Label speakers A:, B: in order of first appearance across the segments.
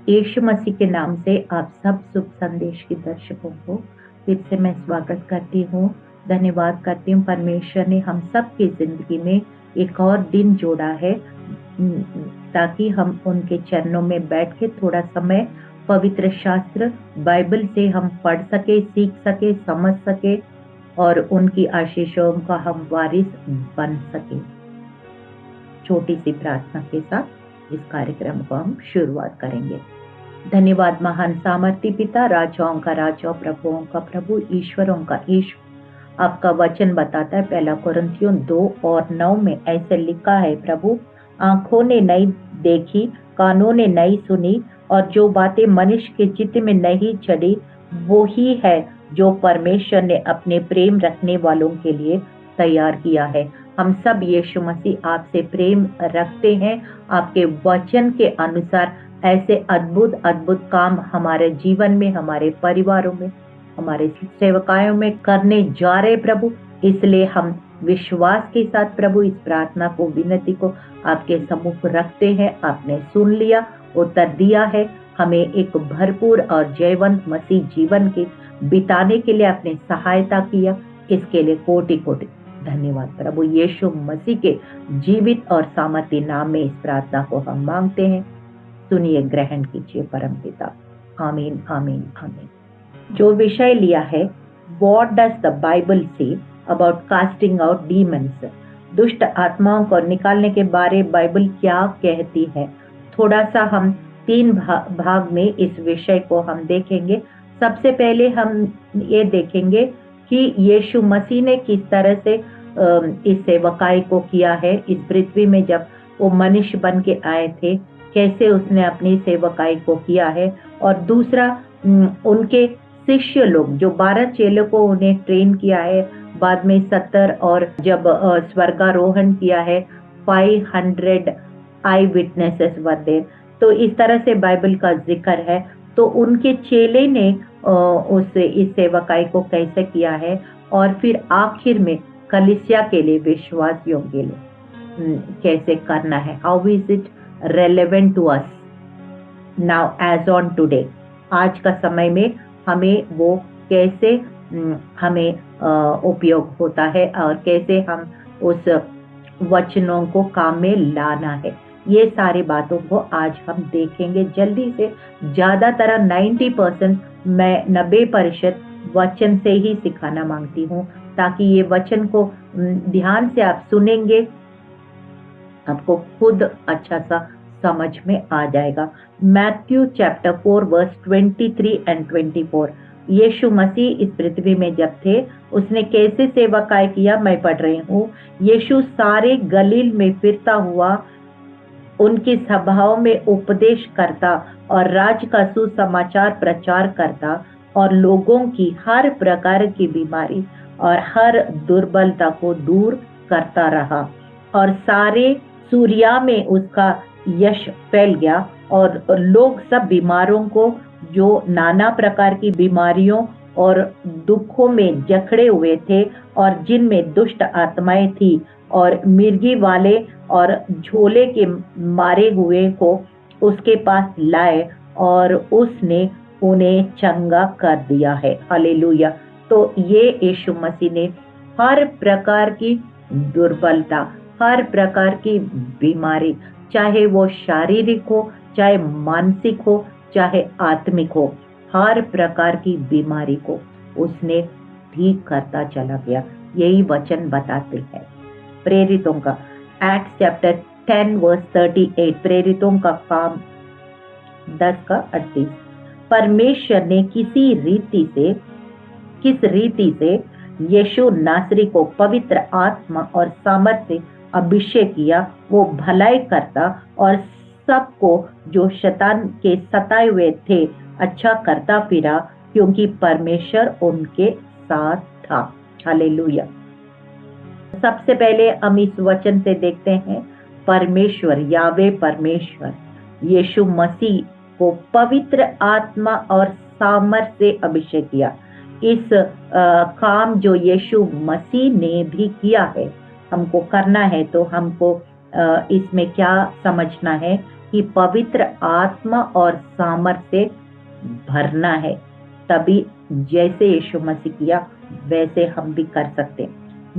A: यीशु मसीह के नाम से आप सब शुभ संदेश के दर्शकों को फिर से मैं स्वागत करती हूँ। धन्यवाद करती हूँ, परमेश्वर ने हम सब की जिंदगी में एक और दिन जोड़ा है ताकि हम उनके चरणों में बैठ के थोड़ा समय पवित्र शास्त्र बाइबल से हम पढ़ सके, सीख सके, समझ सके और उनकी आशीषों का हम वारिस बन सके। छोटी सी प्रार्थना के साथ इस कार्यक्रम को हम शुरुआत करेंगे। धन्यवाद महान सामर्थी पिता, राजाओं का राजा, प्रभुओं का प्रभु, ईश्वरों का ईश्वर। आपका वचन बताता है 1 कुरिन्थियों 2:9 में ऐसे लिखा है, प्रभु आंखों ने नहीं देखी, कानों ने नहीं सुनी और जो बातें मनुष्य के चित्त में नहीं चढ़ी वो ही है जो परमेश्वर ने अपने प्रेम रखने वालों के लिए तैयार किया है। हम सब यीशु मसीह आपसे प्रेम रखते हैं। आपके वचन के अनुसार ऐसे अद्भुत अद्भुत काम हमारे जीवन में, हमारे परिवारों में, हमारे सेवकायों में करने जा रहे प्रभु। इसलिए हम विश्वास के साथ प्रभु इस प्रार्थना को, विनती को आपके सम्मुख रखते हैं। आपने सुन लिया, उत्तर दिया है। हमें एक भरपूर और जयवंत मसीह जीवन के बिताने के लिए आपने सहायता किया। इसके लिए कोटि कोटि धन्यवाद प्रभु। यीशु मसीह के जीवित और सामर्थी नाम में इस प्रार्थना को हम मांगते हैं। सुनिए, ग्रहण कीजिए परम पिता। आमीन, आमीन, आमीन। जो विषय लिया है, what does the Bible say about casting out demons, दुष्ट आत्माओं को निकालने के बारे बाइबल क्या कहती है। थोड़ा सा हम 3 भाग में इस विषय को हम देखेंगे। सबसे पहले हम ये देखेंगे कि यीशु मसीह ने किस तरह से इस सेवकाई को किया है इस पृथ्वी में। जब वो मनुष्य बन के आए थे, कैसे उसने अपनी सेवकाई को किया है। और दूसरा, उनके शिष्य लोग जो 12 चेलों को उन्हें ट्रेन किया है, बाद में 70 और जब स्वर्गारोहण किया है 500 आई विटनेसेस वर देयर। तो इस तरह से बाइबल का जिक्र है। तो उनके चेले ने इस सेवकाई को कैसे किया है और फिर आखिर में कलीसिया के लिए, विश्वासियों के लिए कैसे करना है। How is it relevant to us now as on today। आज का समय में हमें वो कैसे हमें उपयोग होता है और कैसे हम उस वचनों को काम में लाना है। ये सारी बातों को आज हम देखेंगे जल्दी से। ज्यादातर 90% मैं 90% वचन से ही सिखाना मांगती हूँ, ताकि ये वचन को ध्यान से आप सुनेंगे, आपको खुद अच्छा सा समझ में आ जाएगा। Matthew chapter 4 verse 23 and 24। Yeshu Masih इस पृथ्वी में जब थे, उसने कैसे सेवकाई किया, मैं पढ़ रही हूँ। यीशु सारे गलील में फिरता हुआ उनकी सभाओं में उपदेश करता और राज्य का सुसमाचार प्रचार करता और लोगों की हर प्रकार की बीमारी और हर दुर्बलता को दूर करता रहा। और सारे सूर्या में उसका यश फैल गया और लोग सब बीमारों को, जो नाना प्रकार की बीमारियों और दुखों में जकड़े हुए थे और जिनमें दुष्ट आत्माएं थी और मिर्गी वाले और झोले के मारे हुए को उसके पास लाए और उसने उन्हें चंगा कर दिया है। हालेलुया। तो ये यीशु मसीह ने हर प्रकार की दुर्बलता, हर प्रकार की बीमारी, चाहे वो शारीरिक हो, चाहे मानसिक हो, चाहे आत्मिक हो, हर प्रकार की बीमारी को उसने ठीक करता चला गया। यही वचन बताते हैं। प्रेरितों का एक्ट्स चैप्टर 10 वर्स 38, प्रेरितों का काम 10:38। परमेश्वर ने किस रीति से यीशु नासरी को पवित्र आत्मा और सामर्थ्य से अभिषेक किया, वो भलाई करता और सबको जो शैतान के सताए हुए थे अच्छा करता फिरा, क्योंकि परमेश्वर उनके साथ था। हालेलुया। सबसे पहले हम इस वचन से देखते हैं, परमेश्वर यावे परमेश्वर यीशु मसीह को पवित्र आत्मा और सामर्थ्य से अभिषेक किया। इस काम जो यीशु मसीह ने भी किया है, हमको करना है। तो हमको इसमें क्या समझना है कि पवित्र आत्मा और सामर्थ्य से भरना है। तभी जैसे यीशु मसीह किया वैसे हम भी कर सकते हैं।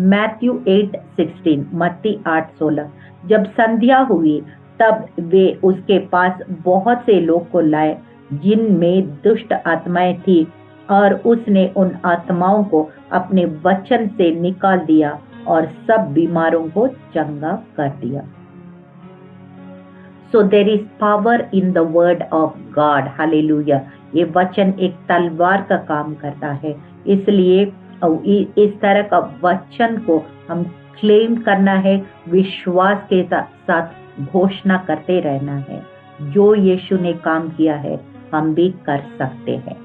A: मैथ्यू 8:16, मत्ती 8:16, जब संध्या हुई तब वे उसके पास बहुत से लोग को लाए जिनमें दुष्ट आत्माएं थी, और उसने उन आत्माओं को अपने वचन से निकाल दिया और सब बीमारों को चंगा कर दिया। So there is power in the word of God. Hallelujah. ये वचन एक तलवार का काम करता है, इसलिए इस तरह का वचन को हम क्लेम करना है, विश्वास के साथ घोषणा करते रहना है। जो यीशु ने काम किया है हम भी कर सकते हैं।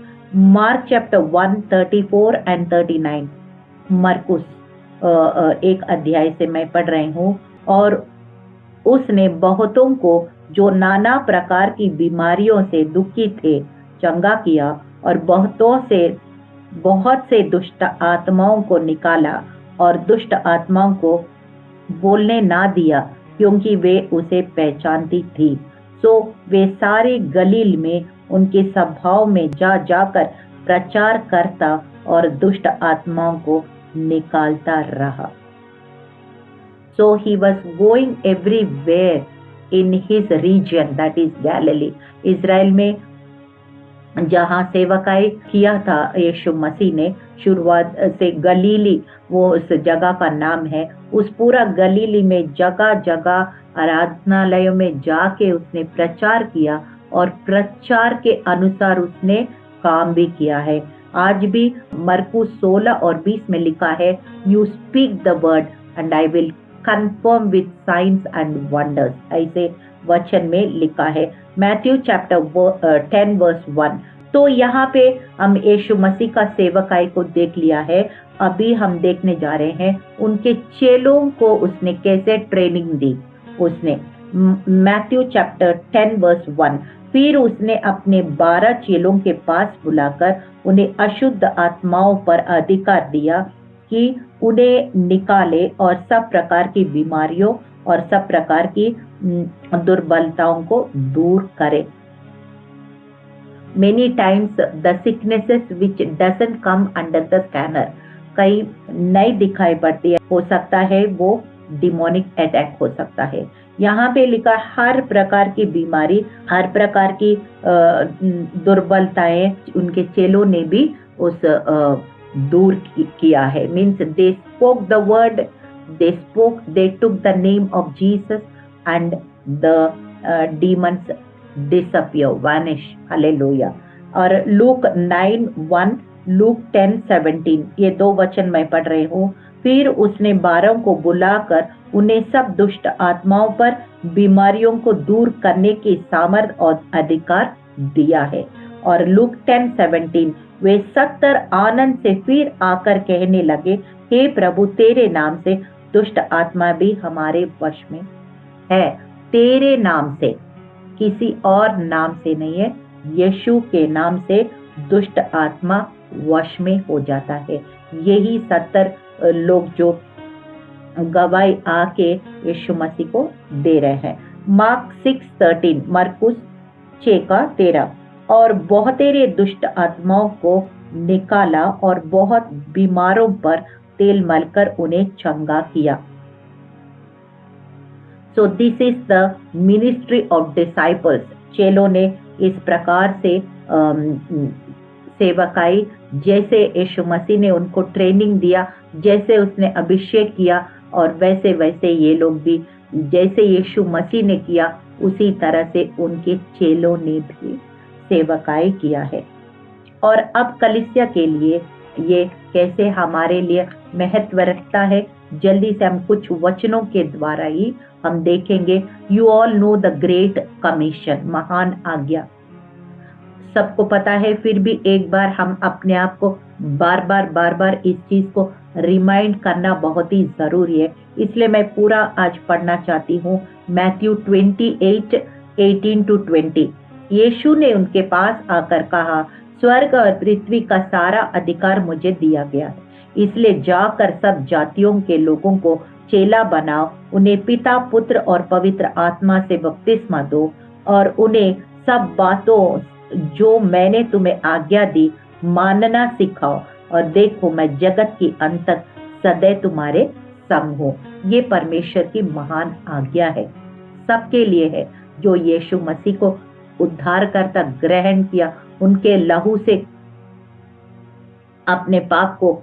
A: मार्क चैप्टर 1:34 and 39, मरकुस एक अध्याय से मैं पढ़ रही हूँ। और उसने बहुतों को जो नाना प्रकार की बीमारियों से दुखी थे चंगा किया, और बहुत से दुष्ट आत्माओं को निकाला, और दुष्ट आत्माओं को बोलने ना दिया क्योंकि वे उसे पहचानती थी। सो वे सारे गलील में उनके सभाओं में जाकर प्रचार करता और दुष्ट आत्माओं को निकालता रहा। So he was going everywhere in his region, that is Galilee. Israel में जहाँ सेवकाई किया था यीशु मसीह ने शुरुआत से, गलीली वो उस जगह का नाम है, उस पूरा गलीली में जगह जगह आराधनालयों में जाके उसने प्रचार किया, और प्रचार के अनुसार उसने काम भी किया है। आज भी मरकुस 16 और 20 में लिखा है, you speak the word and I will confirm with signs and wonders, ऐसे वचन में लिखा है। Matthew chapter 10:1। तो यहाँ पे हम यीशु मसीह का सेवकाई को देख लिया है। अभी हम देखने जा रहे हैं उनके चेलों को उसने कैसे ट्रेनिंग दी। उसने मैथ्यू चैप्टर 10:1, फिर उसने अपने 12 चेलों के पास बुलाकर उन्हें अशुद्ध आत्माओं पर अधिकार दिया कि उन्हें निकाले और सब प्रकार की बीमारियों और सब प्रकार की दुर्बलताओं को दूर करे। Many times the sicknesses which doesn't come under the scanner, कई नहीं दिखाई पड़ती है, हो सकता है वो डिमोनिक अटैक हो सकता है। यहाँ पे लिखा हर प्रकार की बीमारी, हर प्रकार की दुर्बलताएं उनके चेलों ने भी उस दूर किया है। Means they spoke the word, they took the name of Jesus and the demons disappear, vanish. Hallelujah. और लूक 9:1, लूक 10:17, ये 2 वचन मैं पढ़ रही हूँ। फिर उसने 12 को बुलाकर उन्हें सब दुष्ट आत्माओं पर बीमारियों को दूर करने की सामर्थ और अधिकार दिया है। और लूक 10:17, वे 70 आनंद से फिर आकर कहने लगे, हे प्रभु, तेरे नाम से दुष्ट आत्मा भी हमारे वश में है। तेरे नाम से, किसी और नाम से नहीं है, यीशु के नाम से दुष्ट आत्मा वश में हो जाता है। यही 70 लोग जो गवाही आके यीशु मसीह को दे रहे हैं। मार्क 6:13, मरकुस 6:13, और बहुतेरे दुष्ट आत्माओं को निकाला और बहुत बीमारों पर तेल मलकर उन्हें चंगा किया। So this is the ministry of disciples. चेलों ने इस प्रकार से सेवकाई, जैसे यीशु मसीह ने उनको ट्रेनिंग दिया, जैसे उसने अभिषेक किया, और वैसे वैसे ये लोग भी जैसे यीशु मसीह ने किया उसी तरह से उनके चेलों ने भी सेवकाई किया है। और अब कलीसिया के लिए ये कैसे हमारे लिए महत्व रखता है, जल्दी से हम कुछ वचनों के द्वारा ही हम देखेंगे। You all know the great commission, महान आज्ञा सबको पता है, फिर भी एक बार हम अपने आप को बार बार इस चीज को रिमाइंड करना बहुत ही जरूरी है। इसलिए मैं पूरा आज पढ़ना चाहती हूँ। मैथ्यू 28:18-20, यीशु ने उनके पास आकर कहा, स्वर्ग और पृथ्वी का सारा अधिकार मुझे दिया गया है, इसलिए जाकर सब जातियों के लोगों को चेला बनाओ, उन्हें पिता, पुत्र और पवित्र आत्मा से बपतिस्मा दो, और उन्हें सब बातों जो मैंने तुम्हें आज्ञा दी मानना सिखाओ, और देखो मैं जगत की अंत तक सदैव तुम्हारे संग हूँ। ये परमेश्वर की महान आज्ञा है, सबके लिए है जो यीशु मसीह को उद्धारकर्ता ग्रहण किया, उनके लहू से अपने पाप को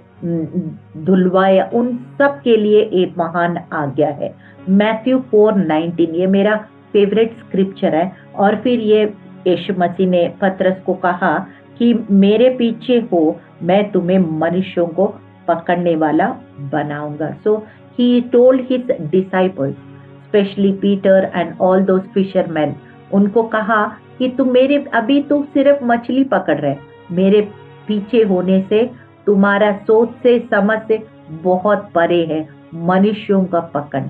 A: धुलवाया, उन सब के लिए एक महान आज्ञा है। मैथ्यू 4:19 ये मेरा फेवरेट स्क्रिप्चर है। और फिर ये यीशु मसीह ने पतरस को कहा कि मेरे पीछे हो, मैं तुम्हें मनुष्यों को पकड़ने वाला बनाऊंगा। So he told his disciples, specially Peter and all those fishermen, उनको कहा कि तुम मेरे, अभी तुम सिर्फ मछली पकड़ रहे, मेरे पीछे होने से तुम्हारा सोच से समझ से बहुत परे है मनुष्यों का पकड़।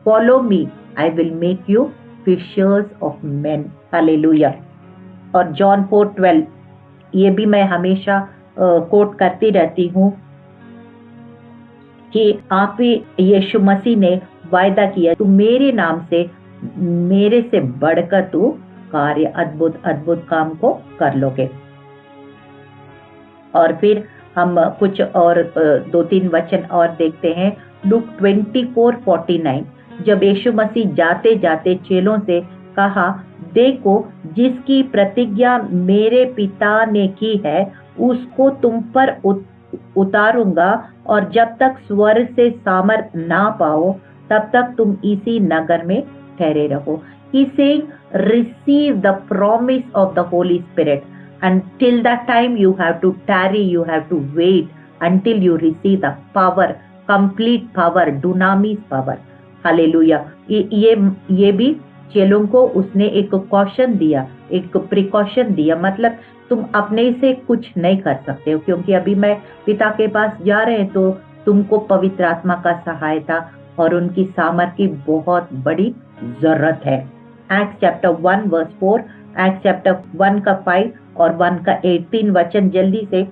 A: Follow me, I will make you fishers of men. Hallelujah. और जॉन 4:12 ये भी मैं हमेशा कोट करती रहती हूँ कि आप ही यीशु मसीह ने वायदा किया, तू मेरे नाम से, मेरे से बढ़कर तू कार्य, अद्भुत अद्भुत काम को कर लोगे। और फिर हम कुछ और 2-3 वचन और देखते हैं। लूक 24:49, जब यीशु मसीह जाते जाते चेलों से कहा, देखो जिसकी प्रतिज्ञा मेरे पिता ने की है उसको तुम पर उतारूंगा, और जब तक स्वर्ग से सामर्थ ना पाओ तब तक तुम इसी नगर में ठहरे रहो। He saying, receive the promise of the Holy Spirit. Until that time you have to tarry, you have to wait until you receive the power, complete power, dunamis power. Hallelujah. ये भी चेलों को उसने एक कॉशन दिया, एक precaution दिया, मतलब तुम अपने से कुछ नहीं कर सकते हो, क्योंकि अभी मैं पिता के पास जा रहे हैं तो तुमको पवित्र आत्मा का सहायता और उनकी सामर्थ की बहुत बड़ी जरूरत है। एक्ट्स चैप्टर 1:4, एक्ट्स चैप्टर 1 का 5 और 1 का 18 वचन जल्दी से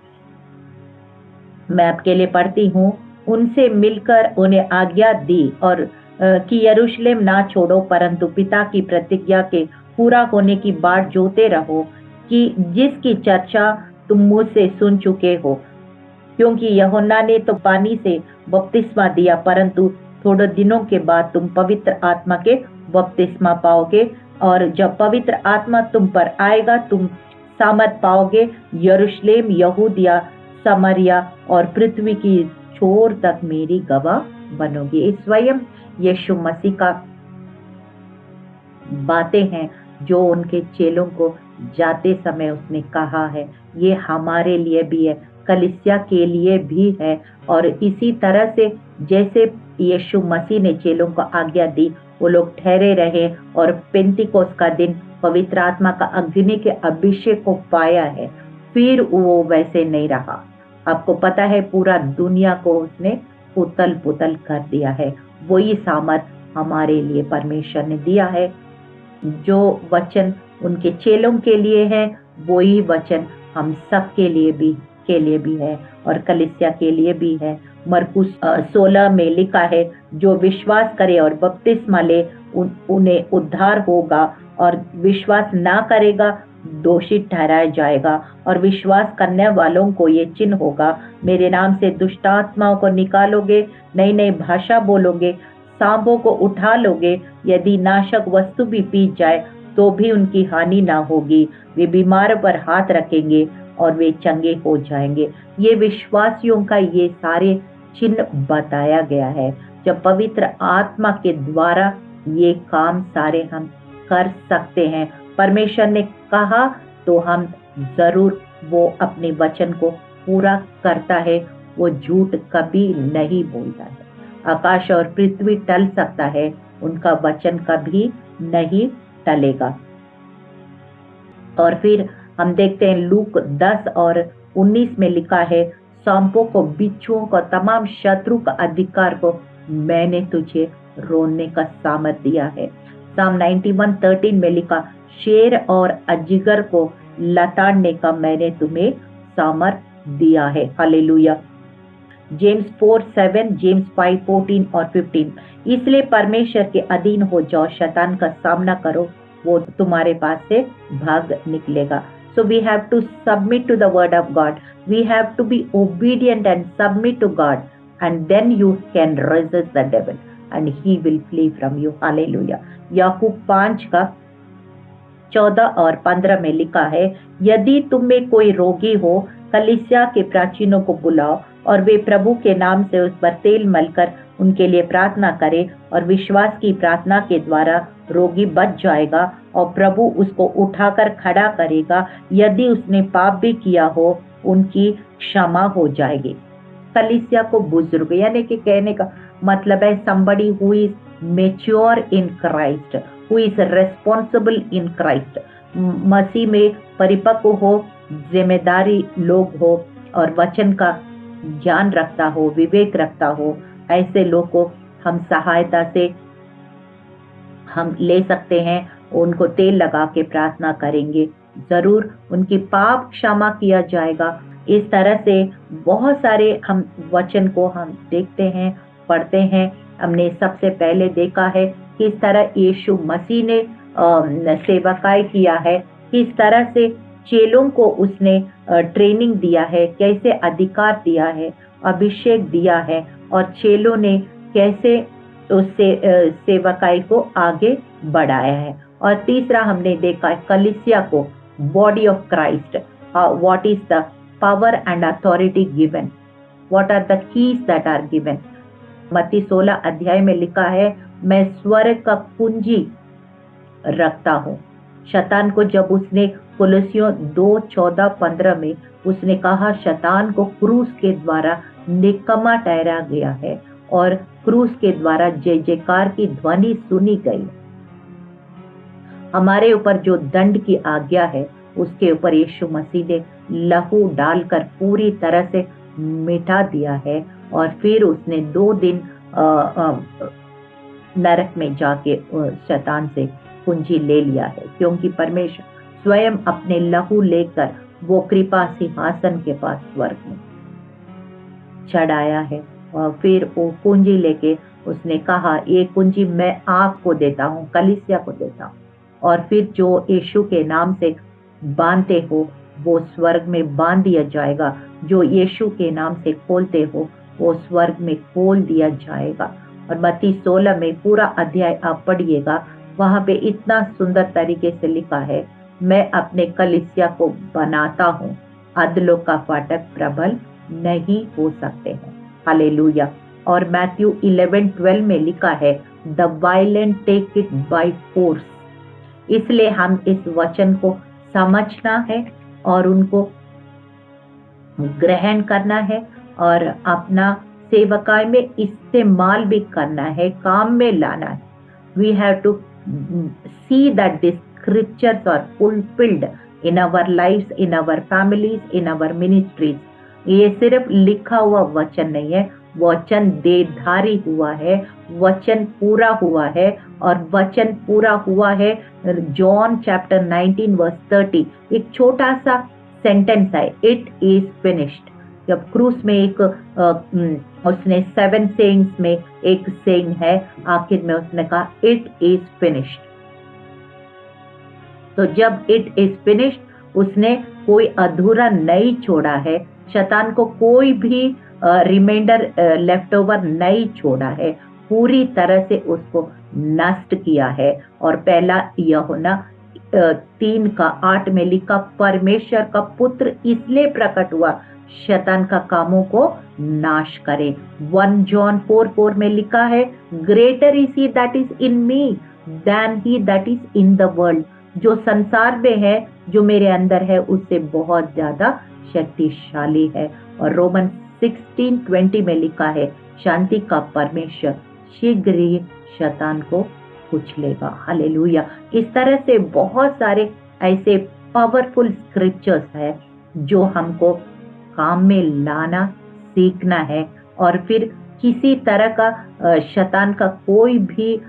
A: मैं आपके लिए पढ़ती हूँ। उनसे मिलकर उन्हें आज्ञा दी और कि यरूशलेम ना छोड़ो, परंतु पिता की प्रतिज्ञा के पूरा होने की बाट जोते रहो, कि जिसकी चर्चा तुम मुझसे सुन चुके हो। क्योंकि यूहन्ना ने तो पानी से बपतिस्मा दिया, परंतु थोड़े दिनों के बाद तुम पवित्र आत्मा के बपतिस्मा पाओगे, और जब पवित्र आत्मा तुम पर आएगा तुम सामर्थ पाओगे। यरूशलेम, यहूदिया, समरिया और पृथ्वी की छोर तक मेरी गवाह बनोगे। स्वयं यीशु मसीह का बातें हैं जो उनके चेलों को जाते समय उसने कहा है, ये हमारे लिए भी है, कलीसिया के लिए भी है। और इसी तरह से जैसे यीशु मसीह ने चेलों को आज्ञा दी, वो लोग ठहरे रहे और पेंतिकोस्त का दिन पवित्र आत्मा का अग्नि के अभिषेक को पाया है, फिर वो वैसे नहीं रहा। आपको पता है पूरा दुनिया को उसने उतल पुतल कर दिया है। वही सामर्थ हमारे लिए परमेश्वर ने दिया है। जो वचन उनके चेलों के लिए है वही वचन हम सब के लिए भी है और कलीसिया के लिए भी है। मरकुस 16 में लिखा है, जो विश्वास करे और बपतिस्मा ले उन्हें उद्धार होगा, और विश्वास ना करेगा दोषी ठहराया जाएगा। और विश्वास करने वालों को ये चिन्ह होगा, मेरे नाम से दुष्ट आत्माओं को निकालोगे, नई नई भाषा बोलोगे, सांपों को उठा लोगे, यदि नाशक वस्तु भी पी जाए तो भी उनकी हानि ना होगी, वे बीमार पर हाथ रखेंगे और वे चंगे हो जाएंगे। ये विश्वासियों का ये सारे चिन्ह बताया गया है। जब पवित्र आत्मा के द्वारा ये काम सारे हम कर सकते हैं। परमेश्वर ने कहा तो हम जरूर वो अपने वचन को पूरा करता है, वो झूठ कभी नहीं बोलता है। आकाश और पृथ्वी टल सकता है, उनका वचन कभी नहीं टलेगा। और फिर हम देखते हैं लूक 10:19 में लिखा है, सांपों को, बिच्छुओं को, तमाम शत्रु का अधिकार को मैंने तुझे रोने का सामर्थ दिया है। साम 91:13 में लिखा, शेर और अजगर को लताड़ने का मैंने तुम्हें सामर्थ दिया है। हालेलुया। जेम्स 4:7, जेम्स 5:14 और 15। इसलिए परमेश्वर के अधीन हो जाओ, शैतान का सामना करो वो तुम्हारे पास से भाग निकलेगा। So we have to submit to the word of God. We have to be obedient and submit to God, and then you can resist the devil and he will flee from you. Hallelujah. याकूब 5 का 14 और 15 में लिखा है, यदि तुम में कोई रोगी हो, कलीसिया के प्राचीनों को बुलाओ और वे प्रभु के नाम से उस पर तेल मलकर उनके लिए प्रार्थना करे, और विश्वास की प्रार्थना के द्वारा रोगी बच जाएगा और प्रभु उसको उठाकर खड़ा करेगा। यदि उसने पाप भी किया हो, उनकी क्षमा हो जाएगी। कलीसिया को बुजुर्ग, यानी कि कहने का मतलब है somebody who is mature in Christ, who is responsible in Christ, मसीह में परिपक्व हो, जिम्मेदारी लोग हो और वचन का ज्ञान रखता हो, विवेक रखता हो, ऐसे लोग को हम सहायता से हम ले सकते हैं। उनको तेल लगा के प्रार्थना करेंगे, जरूर उनकी पाप क्षमा किया जाएगा। इस तरह से बहुत सारे हम वचन को हम देखते हैं, पढ़ते हैं। हमने सबसे पहले देखा है किस तरह यीशु मसीह ने सेवकाई किया है, किस तरह से चेलों को उसने ट्रेनिंग दिया है, कैसे अधिकार दिया है, अभिषेक दिया है, और चेलों ने कैसे उससे सेवकाई को आगे बढ़ाया है। और तीसरा हमने देखा है कलीसिया को, body of Christ, what is the power and authority given, what are the keys that are given। मत्ती 16 अध्याय में लिखा है, मैं स्वर्ग का कुंजी रखता हूँ। शैतान को जब उसने कुलुस्सियों 2:14-15 में उसने कहा, शैतान को क्रूस के द्वारा निकम्मा ठहराया गया है और क्रूस के द्वारा जय जयकार की ध्वनि सुनी गई। हमारे ऊपर जो दंड की आज्ञा है उसके ऊपर यीशु मसीह ने लहू डालकर पूरी तरह से मिटा दिया है, और फिर उसने 2 दिन नरक में जाके शैतान से कुंजी ले लिया है, क्योंकि परमेश्वर स्वयं अपने लहू लेकर वो कृपा सिंहासन के पास स्वर्ग में चढ़ाया है, और फिर वो कुंजी लेके उसने कहा, ये कुंजी मैं आपको देता हूँ, कलीसिया को देता हूँ, और फिर जो यीशु के नाम से बांधते हो वो स्वर्ग में बांध दिया जाएगा, जो यीशु के नाम से खोलते हो वो स्वर्ग में खोल दिया जाएगा। और मत्ती 16 में पूरा अध्याय आप पढ़िएगा, वहां पे इतना सुंदर तरीके से लिखा है, मैं अपने कलीसिया को बनाता हूँ, अधलों का फाटक प्रबल नहीं हो सकते हैं। हालेलुया। और मैथ्यू 11:12 में लिखा है, the violent take it by force. इसलिए हम इस वचन को समझना है और उनको ग्रहण करना है और अपना सेवकाई में इस्तेमाल भी करना है, काम में लाना है। We have to see that this scriptures are fulfilled in our lives, in our families, in our ministries. ये सिर्फ लिखा हुआ वचन नहीं है, वचन देहधारी हुआ है, वचन पूरा हुआ है, और वचन पूरा हुआ है। जॉन चैप्टर 19 वर्स 30 एक छोटा सा सेंटेंस है, इट इज फिनिश्ड। जब क्रूस में एक उसने 7 सेइंग्स में एक सेइंग है, आखिर में उसने कहा इट इज फिनिश्ड। तो जब इट इज फिनिश्ड उसने कोई अधूरा नहीं छोड़ा है, शैतान को कोई भी रिमाइंडर लेफ्ट ओवर नहीं छोड़ा है, पूरी तरह से उसको नष्ट किया है। और पहला यूहन्ना 3:8 में लिखा, परमेश्वर का पुत्र इसलिए प्रकट हुआ शैतान का कामों को नाश करे। 1 जॉन 4:4 में लिखा है, greater is he that is in me than he that is in the world. जो संसार में है, जो मेरे अंदर है, उससे बहुत ज्यादा शक्तिशाली है। और रोमन 16:20 में लिखा है, शांति का परमेश्वर शीघ्र ही शैतान को कुचलेगा। हालेलुया। इस तरह से बहुत सारे ऐसे पावरफुल स्क्रिप्चर्स है जो हमको काम में लाना सीखना है, और फिर किसी तरह का शैतान का कोई भी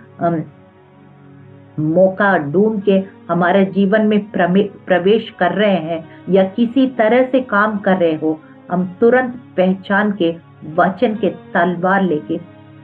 A: मौका ढूंढ के हमारे जीवन में प्रवेश कर रहे हैं या किसी तरह से काम कर रहे हो, हम तुरंत पहचान के वचन के तलवार लेके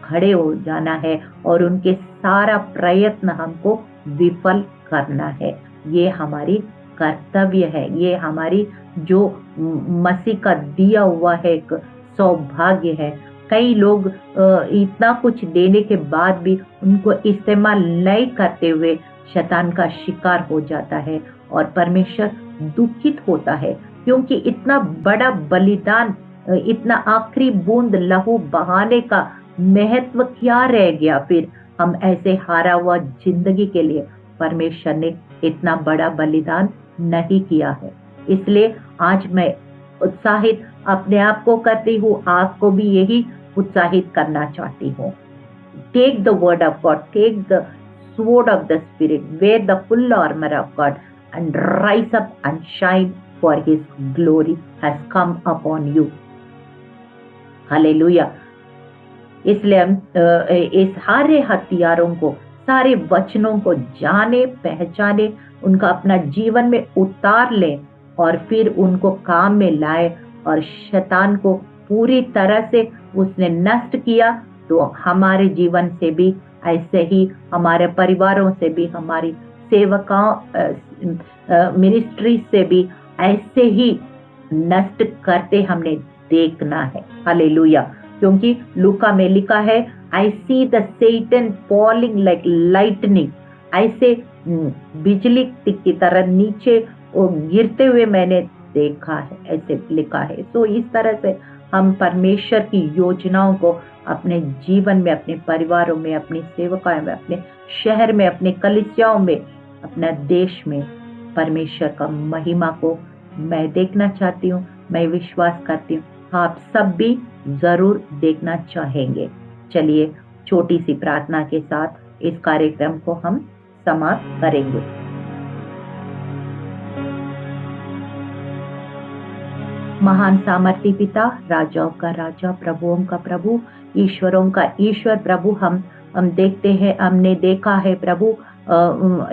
A: खड़े हो जाना है और उनके सारा प्रयत्न हमको विफल करना है। ये हमारी कर्तव्य है, ये हमारी जो मसीह का दिया हुआ है एक सौभाग्य है। कई लोग इतना कुछ देने के बाद भी उनको इस्तेमाल नहीं करते हुए शैतान का शिकार हो जाता है और परमेश्वर दुखित होता है, क्योंकि इतना बड़ा बलिदान, इतना आखिरी बूंद लहू बहाने का महत्व क्या रह गया फिर हम ऐसे हारा हुआ जिंदगी के लिए। परमेश्वर ने इतना बड़ा बलिदान नहीं किया है। इसलिए आज मैं उत्साहित अपने आप को करती हूँ, आपको भी यही उत्साहित करना चाहती हूँ। Take the word of God, take the sword of the spirit, wear the full armor of God and rise up and shine, for his glory has come upon you. Hallelujah. इसलिए हम इस सारे हथियारों को, सारे वचनों को जाने पहचाने, उनका अपना जीवन में उतार लें और फिर उनको काम में लाए। और शैतान को पूरी तरह से उसने नष्ट किया, तो हमारे जीवन से भी ऐसे ही, हमारे परिवारों से भी, हमारी सेवकाओं मिनिस्ट्री से भी ऐसे ही नष्ट करते हमने देखना है। हालेलुया। क्योंकि लूका में लिखा है, I see the Satan falling like lightning, ऐसे बिजली की तरह नीचे गिरते हुए मैंने देखा है, ऐसे लिखा है। तो इस तरह से हम परमेश्वर की योजनाओं को अपने जीवन में, अपने परिवारों में, अपनी सेवकाओं में, अपने शहर में, अपने कलीसियाओं में, अपना देश में परमेश्वर का महिमा को मैं देखना चाहती हूँ। मैं विश्वास करती हूँ आप सब भी जरूर देखना चाहेंगे। चलिए छोटी सी प्रार्थना के साथ इस कार्यक्रम को हम समाप्त करेंगे। महान सामर्थी पिता, राजाओं का राजा, प्रभुओं का प्रभु, ईश्वरों का ईश्वर प्रभु, हम देखते हैं, हमने देखा है प्रभु,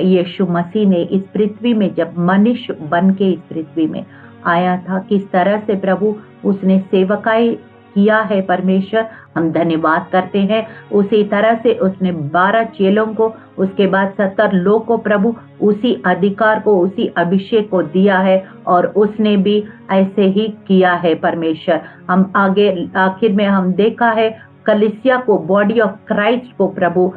A: यीशु मसीह ने इस पृथ्वी में जब मनुष्य बन के इस पृथ्वी में आया था, किस तरह से प्रभु उसने सेवकाई किया है। परमेश्वर हम धन्यवाद करते हैं। उसी तरह से उसने 12 चेलों को, उसके बाद 70 लोग को प्रभु उसी अधिकार को, उसी अभिषेक को दिया है और उसने भी ऐसे ही किया है। परमेश्वर हम आगे आखिर में हम देखा है कलीसिया को, बॉडी ऑफ क्राइस्ट को प्रभु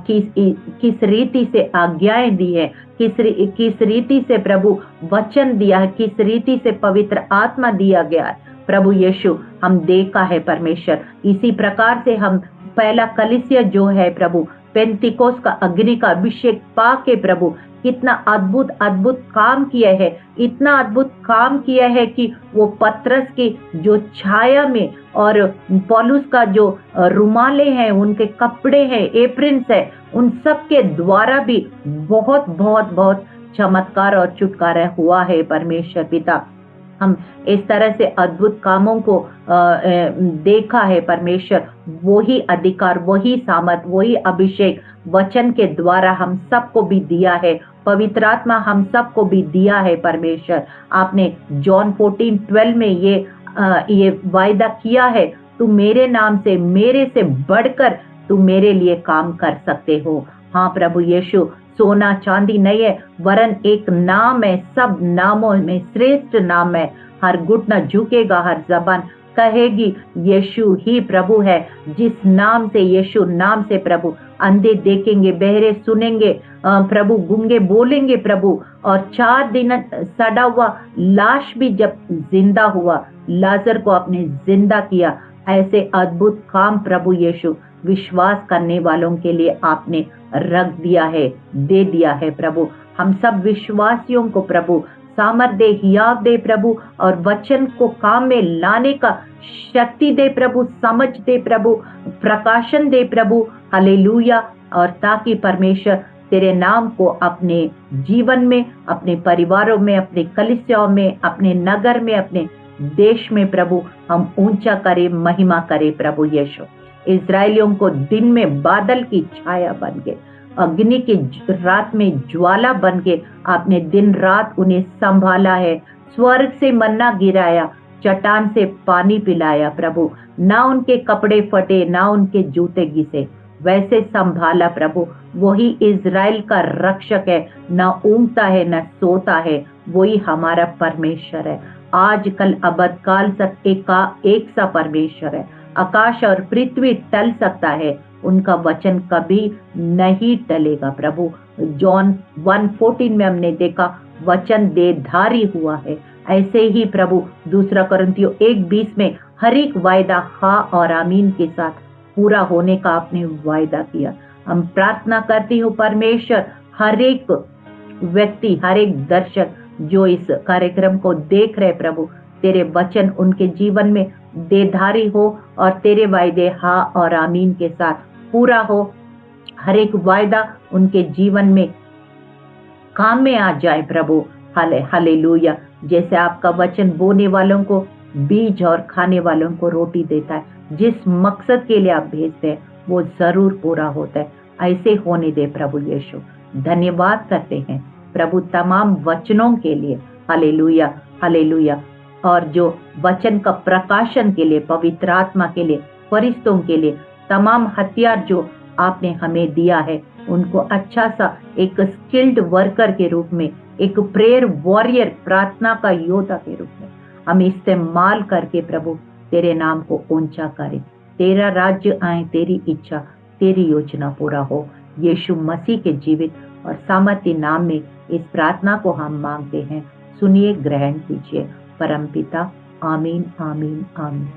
A: किस रीति से आज्ञाएं दी है, किस रीति से प्रभु वचन दिया है, किस रीति से पवित्र आत्मा दिया गया है प्रभु यीशु, हम देखा है परमेश्वर। इसी प्रकार से हम पहला कलीसिया जो है प्रभु, पेंतिकोस का अग्नि का अभिषेक पा के प्रभु कितना अद्भुत अद्भुत काम किया है, इतना अद्भुत काम किया है कि वो पतरस की जो छाया में और पौलुस का जो रुमाले हैं, उनके कपड़े हैं, एप्रिन्स है, उन सब के द्वारा भी बहुत बहुत बहुत चमत्कार और छुटकारा हुआ है। परमेश्वर पिता, हम इस तरह से अद्भुत कामों को देखा है परमेश्वर। वही अधिकार, वही सामर्थ, वही अभिषेक वचन के द्वारा हम सबको भी दिया है। पवित्र आत्मा हम सबको भी दिया है परमेश्वर। आपने जॉन 14:12 में ये वायदा किया है, तू मेरे नाम से, मेरे से बढ़कर तू मेरे लिए काम कर सकते हो। हाँ प्रभु यीशु, सोना चांदी नहीं है, वरन एक नाम है, सब नामों में श्रेष्ठ नाम है। हर घुटना झुकेगा, हर जबान कहेगी यीशु ही प्रभु है। जिस नाम से, यीशु नाम से प्रभु अंधे देखेंगे, बहरे सुनेंगे प्रभु, गूंगे बोलेंगे प्रभु। और 4 दिन सड़ा हुआ लाश भी जब जिंदा हुआ, लाजर को आपने जिंदा किया। ऐसे अद्भुत काम प्रभु यीशु विश्वास करने वालों के लिए आपने रख दिया है, दे दिया है प्रभु। हम सब विश्वासियों को प्रभु सामर्थ दे, हियाव दे प्रभु, और वचन को काम में लाने का शक्ति दे प्रभु, समझ दे प्रभु, प्रकाशन दे प्रभु। हालेलुया। और ताकि परमेश्वर तेरे नाम को अपने जीवन में, अपने परिवारों में, अपने कलीसियाओं में, अपने नगर में, अपने देश में प्रभु हम ऊंचा करे, महिमा करे प्रभु यीशु। इजरायलियों को दिन में बादल की छाया बन के, अग्नि की रात में ज्वाला बन के आपने दिन रात उन्हें संभाला है। स्वर्ग से मन्ना गिराया, चट्टान से पानी पिलाया प्रभु। ना उनके कपड़े फटे, ना उनके जूते घिसे। वैसे संभाला प्रभु। वही इज़राइल का रक्षक है, न ऊँघता है न सोता है, वही हमारा परमेश्वर है। आजकल अबदकाल तक एक सा परमेश्वर है। आकाश और पृथ्वी टल सकता है, उनका वचन कभी नहीं टलेगा प्रभु। जॉन 1:14 में हमने देखा वचन देहधारी हुआ है। ऐसे ही प्रभु दूसरा कुरिन्थियों 1:20 में हर एक वायदा हाँ और आमीन के साथ पूरा होने का आपने वायदा किया। हम प्रार्थना करती हूँ परमेश्वर, हर एक व्यक्ति, हर एक दर्शक जो इस कार्यक्रम को देख रहे प्रभु, तेरे वचन उनके जीवन में देधारी हो और तेरे वायदे हाँ और आमीन के साथ पूरा हो। हर एक वायदा उनके जीवन में काम में आ जाए प्रभु। हालेलुया। जैसे आपका वचन बोने वालों को बीज और खाने वालों को रोटी देता है, जिस मकसद के लिए आप भेजते हैं वो जरूर पूरा होता है। ऐसे होने दे प्रभु यीशु। धन्यवाद करते हैं प्रभु तमाम वचनों के लिए। Hallelujah, hallelujah. और जो वचन का प्रकाशन के लिए, पवित्र आत्मा के लिए, फरिश्तों के लिए, तमाम हथियार जो आपने हमें दिया है, उनको अच्छा सा एक स्किल्ड वर्कर के रूप में, एक प्रेयर वॉरियर, प्रार्थना का योद्धा के रूप में हम इस्तेमाल करके प्रभु तेरे नाम को ऊंचा करें। तेरा राज्य आए, तेरी इच्छा, तेरी योजना पूरा हो। यीशु मसीह के जीवित और सामर्थ्य नाम में इस प्रार्थना को हम मांगते हैं। सुनिए, ग्रहण कीजिए। परमपिता, आमीन, आमीन, आमीन।